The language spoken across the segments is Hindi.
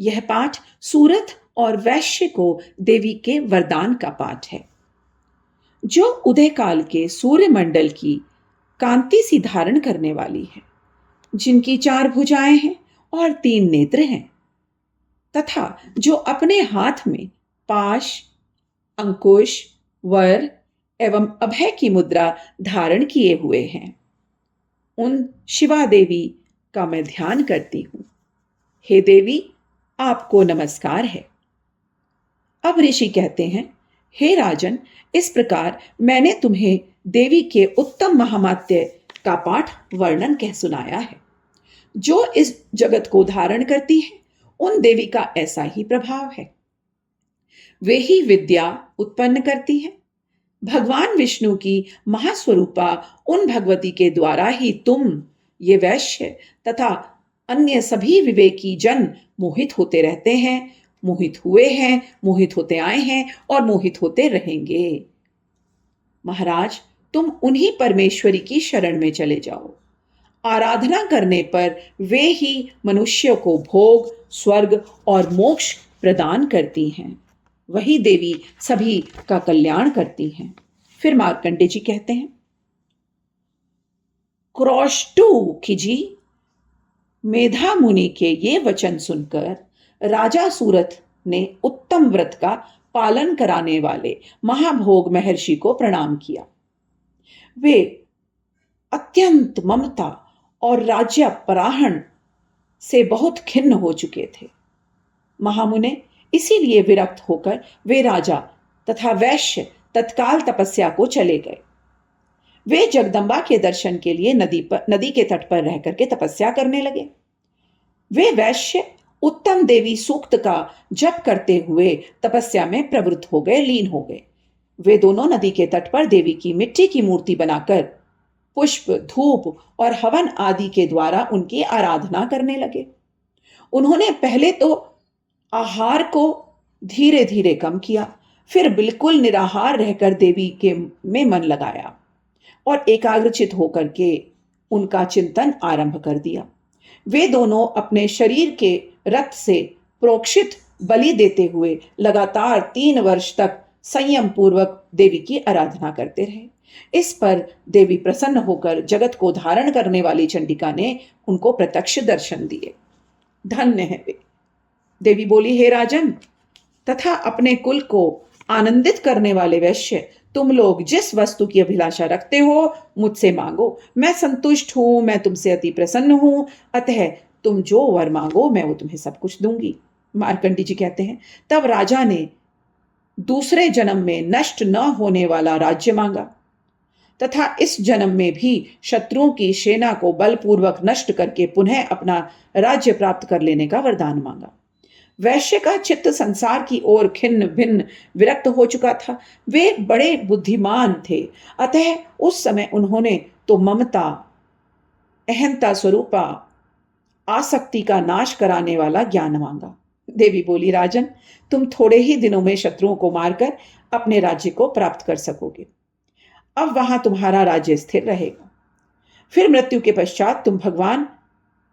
यह पाठ सूरत और वैश्य को देवी के वरदान का पाठ है। जो उदय काल के सूर्यमंडल की कांति सी धारण करने वाली है, जिनकी 4 भुजाएं हैं और 3 नेत्र हैं, तथा जो अपने हाथ में पाश, अंकुश, वर एवं अभय की मुद्रा धारण किए हुए हैं, उन शिवा देवी का मैं ध्यान करती हूं। हे देवी, आपको नमस्कार है। अब ऋषि कहते हैं, हे राजन, इस प्रकार मैंने तुम्हें देवी के उत्तम महामात्य का पाठ वर्णन कह सुनाया है। जो इस जगत को धारण करती है, उन देवी का ऐसा ही प्रभाव है। वे ही विद्या उत्पन्न करती है। भगवान विष्णु की महास्वरूपा उन भगवती के द्वारा ही तुम, ये वैश्य तथा अन्य सभी विवेकी जन मोहित होते रहते हैं, मोहित हुए हैं, मोहित होते आए हैं और मोहित होते रहेंगे। महाराज, तुम उन्हीं परमेश्वरी की शरण में चले जाओ। आराधना करने पर वे ही मनुष्य को भोग, स्वर्ग और मोक्ष प्रदान करती हैं। वही देवी सभी का कल्याण करती हैं। फिर मार्कंडे जी कहते हैं, क्रोष्टुखिजी, मेधा मुनि के ये वचन सुनकर राजा सूरत ने उत्तम व्रत का पालन कराने वाले महाभोग महर्षि को प्रणाम किया। वे अत्यंत ममता और राज्य पराहण से बहुत खिन्न हो चुके थे। महामुने इसीलिए विरक्त होकर वे राजा तथा वैश्य तत्काल तपस्या को चले गए। वे जगदम्बा के दर्शन के लिए नदी के तट पर रह करके तपस्या करने लगे। वे वैश्य उत्तम देवी सूक्त का जप करते हुए तपस्या में प्रवृत्त हो गए, लीन हो गए। वे दोनों नदी के तट पर देवी की मिट्टी की मूर्ति बनाकर पुष्प, धूप और हवन आदि के द्वारा उनकी आराधना करने लगे। उन्होंने पहले तो आहार को धीरे धीरे कम किया, फिर बिल्कुल निराहार रहकर देवी के में मन लगाया और एकाग्रचित होकर के उनका चिंतन आरंभ कर दिया। वे दोनों अपने शरीर के रक्त से प्रोक्षित बलि देते हुए लगातार 3 वर्ष तक संयम पूर्वक देवी की आराधना करते रहे। इस पर देवी प्रसन्न होकर जगत को धारण करने वाली चंडिका ने उनको प्रत्यक्ष दर्शन दिए। धन्य है वे। देवी बोली, हे राजन तथा अपने कुल को आनंदित करने वाले वैश्य, तुम लोग जिस वस्तु की अभिलाषा रखते हो मुझसे मांगो। मैं संतुष्ट हूं, मैं तुमसे अति प्रसन्न हूं, अतः तुम जो वर मांगो मैं वो तुम्हें सब कुछ दूंगी। मार्कंडी जी कहते हैं, तब राजा ने दूसरे जन्म में नष्ट न होने वाला राज्य मांगा तथा इस जन्म में भी शत्रुओं की सेना को बलपूर्वक नष्ट करके पुनः अपना राज्य प्राप्त कर लेने का वरदान मांगा। वैश्य का चित्त संसार की ओर खिन्न भिन्न विरक्त हो चुका था। वे बड़े बुद्धिमान थे, अतः उस समय उन्होंने तो ममता, अहंता स्वरूपा आसक्ति का नाश कराने वाला ज्ञान मांगा। देवी बोली, राजन, तुम थोड़े ही दिनों में शत्रुओं को मारकर अपने राज्य को प्राप्त कर सकोगे। अब वहां तुम्हारा राज्य स्थिर रहेगा। फिर मृत्यु के पश्चात तुम भगवान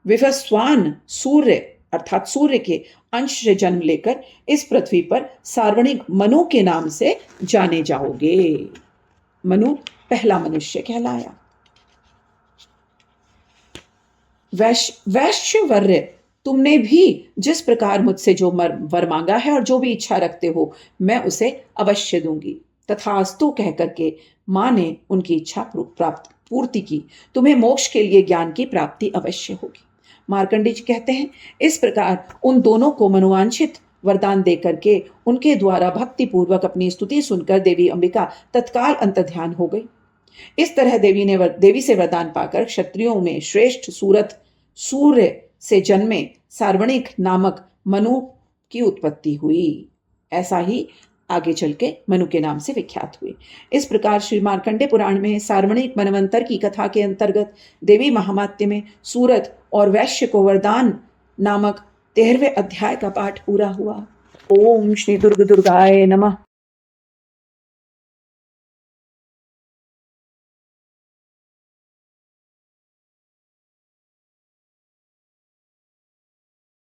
विवस्वान सूर्य अर्थात सूर्य के अंश से जन्म लेकर इस पृथ्वी पर सार्वणिक मनु के नाम से जाने जाओगे। मनु पहला मनुष्य कहलाया। वैश्यवर्य, तुमने भी जिस प्रकार मुझसे जो वर मांगा है और जो भी इच्छा रखते हो, मैं उसे अवश्य दूंगी। तथास्तु कह करके मां ने उनकी इच्छा पूर्ति की। तुम्हें मोक्ष के लिए ज्ञान की प्राप्ति अवश्य होगी। मार्कंडेय जी कहते हैं, इस प्रकार उन दोनों को मनोवांछित वरदान दे करके उनके द्वारा भक्ति पूर्वक अपनी स्तुति सुनकर देवी अंबिका तत्काल अंतर्ध्यान हो गई। इस तरह देवी से वरदान पाकर क्षत्रियों में श्रेष्ठ सूर्य से जन्मे सार्वणिक नामक मनु की उत्पत्ति हुई। ऐसा ही आगे चल के मनु के नाम से विख्यात हुए। इस प्रकार श्री मार्कंडेय पुराण में सार्वणिक मनवंतर की कथा के अंतर्गत देवी महामात्य में सूरत और वैश्य को वरदान नामक 13वें अध्याय का पाठ पूरा हुआ। ओम श्री दुर्गाय नमः।